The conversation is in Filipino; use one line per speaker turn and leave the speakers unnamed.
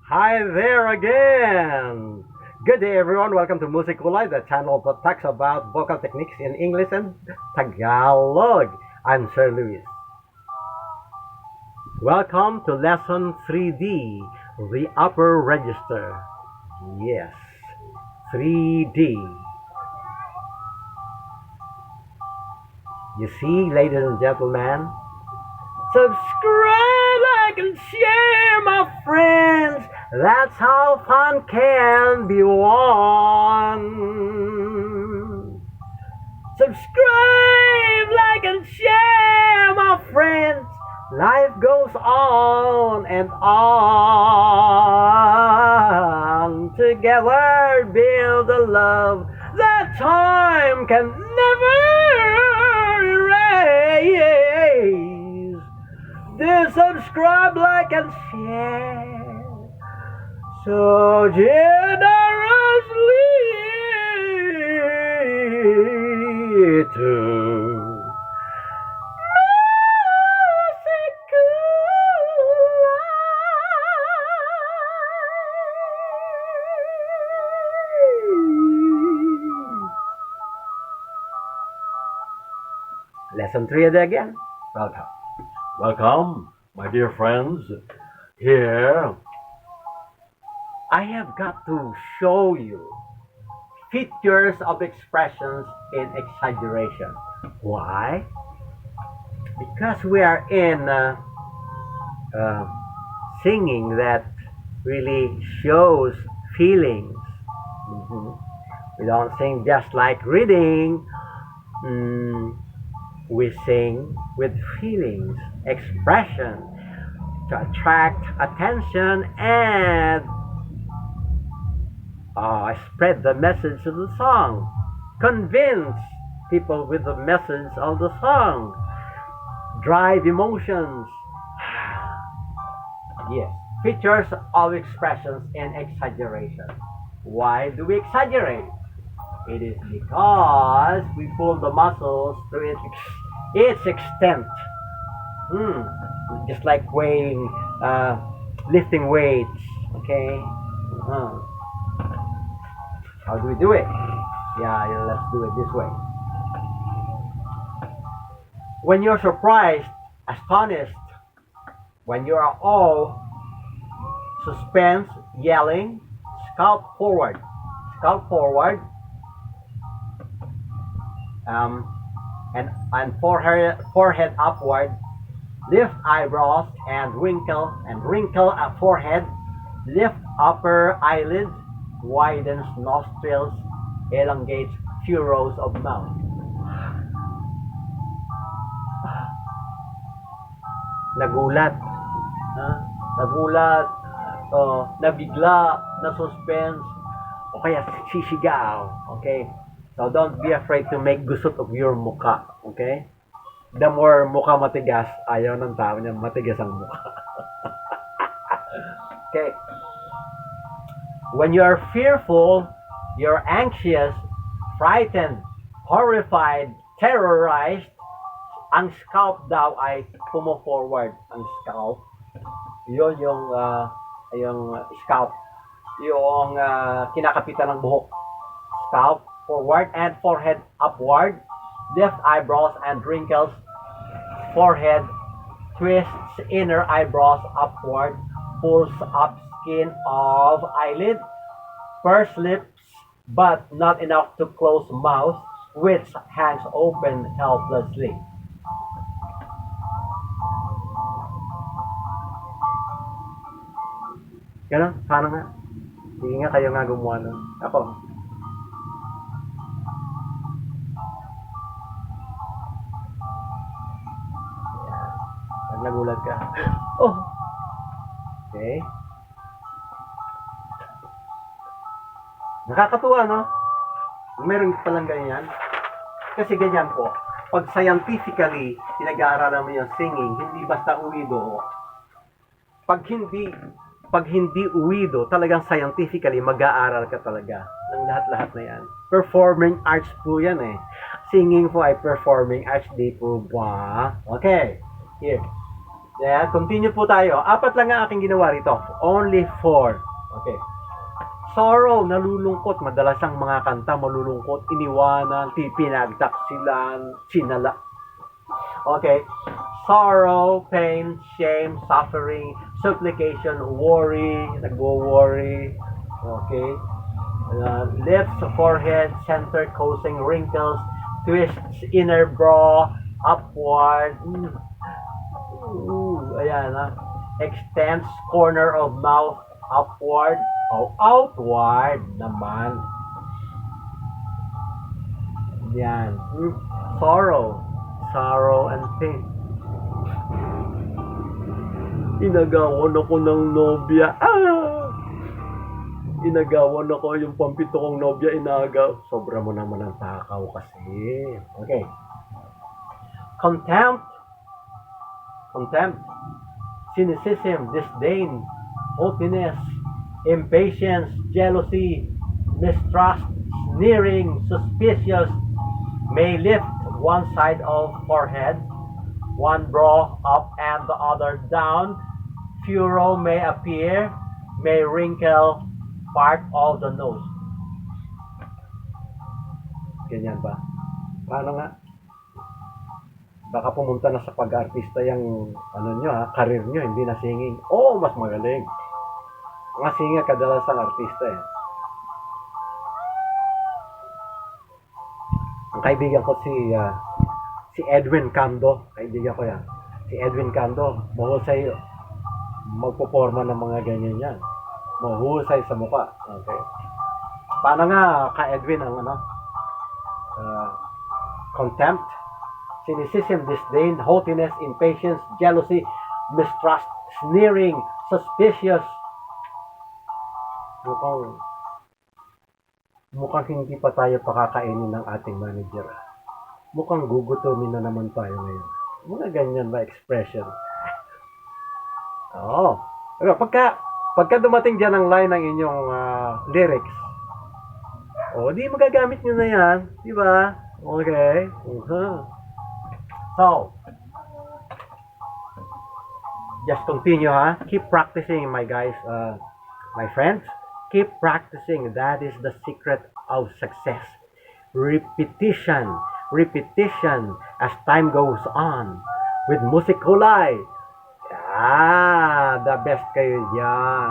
Hi there again! Good day everyone, welcome to Musikulay, the channel that talks about vocal techniques in English and Tagalog. I'm Sir Luis. Welcome to lesson 3D, the upper register. Yes, 3D. You see, ladies and gentlemen, subscribe, like, and share, my friends. That's how fun can be won. Subscribe, like, and share, my friends. Life goes on and on. Together build a love that time can never erase. Do subscribe, like, and share so generously to Lesson 3 again. Welcome. Welcome, my dear friends. Here, I have got to show you features of expressions in exaggeration. Why? Because we are in singing that really shows feelings. We don't sing just like reading. We sing with feelings, expression, to attract attention and spread the message of the song. Convince people with the message of the song. Drive emotions. Yes. Features of expressions in exaggeration. Why do we exaggerate? It is because we pull the muscles to its extent. Just like weighing, lifting weights. Okay. How do we do it? Yeah, let's do it this way. When you're surprised, astonished, when you are all suspense, yelling, scalp forward. Scalp forward. And forehead upward, lift eyebrows and wrinkle forehead, lift upper eyelids, widens nostrils, elongates furrows of mouth. Nagulat, nagulat, nabigla, na-suspense, o kaya sisigaw, okay? So don't be afraid to make gusot of your mukha, okay? The more mukha matigas, ayaw ng tao niya matigas ang mukha. Okay. When you are fearful, you're anxious, frightened, horrified, terrorized, ang scalp daw ay pumo-forward. Ang scalp, yun yung scalp, yung kinakapitan ng buhok. Scalp forward and forehead upward, lift eyebrows and wrinkles, forehead twists inner eyebrows upward, pulls up skin of eyelid, purse lips but not enough to close mouth, which hangs open helplessly. Ganon? Paano nga? Sige nga, kayo nga gumawa nun. Ako. Nagulat ka. Oh! Okay. Nakakatuwa, no? Meron palang ganyan. Kasi ganyan po. Pag scientifically, pinag-aaralan mo yung singing, hindi basta uwido. Pag hindi uwido, talagang scientifically, mag-aaral ka talaga ng lahat-lahat na yan. Performing arts po yan eh. Singing po ay performing arts, di po ba? Okay. Here. Yeah, continue po tayo. Apat lang ang aking ginawa rito. Only 4. Okay. Sorrow, nalulungkot. Madalas ang mga kanta malulungkot, iniwanan, pinagtaksilan, sinala. Okay. Sorrow, pain, shame, suffering, supplication, worry, nagwo-worry. Okay. Lips, forehead, center, causing wrinkles, twists, inner brow, upward. Ayan ha. Extends corner of mouth upward o outward naman. Yan. Sorrow. Sorrow and pain. Inagawan ako ng nobya. Inagawan ako yung pampito kong nobya, inagaw. Sobra mo naman ang takaw kasi. Okay. Contempt. Contempt. Cynicism, disdain, haughtiness, impatience, jealousy, mistrust, sneering, suspicious, may lift one side of forehead, one brow up and the other down, furrow may appear, may wrinkle part of the nose. Ganyan ba? Paano nga? Baka pumunta na sa pag-artista yung career nyo, hindi na singing. Oo, mas magaling. Mga singer kadalasang artista eh. Ang kaibigan ko si Edwin Cando, kaibigan ko yan. Si Edwin Cando, mahusay magpoporma ng mga ganyan yan. Mahusay sa mukha. Okay. Paano nga ka Edwin ang contempt, cynicism, disdain, haughtiness, impatience, jealousy, mistrust, sneering, suspicious. Mukhang hindi pa tayo pakakainin ng ating manager. Mukhang gugutumin na naman tayo ngayon. Mga ganyan ba expression? Oo. Pagka dumating dyan ang line ng inyong lyrics, di magagamit nyo na yan. Di ba? Okay. So, just continue ha. Keep practicing my guys, my friends. Keep practicing. That is the secret of success. Repetition. Repetition as time goes on. With Musikulay. The best kayo dyan.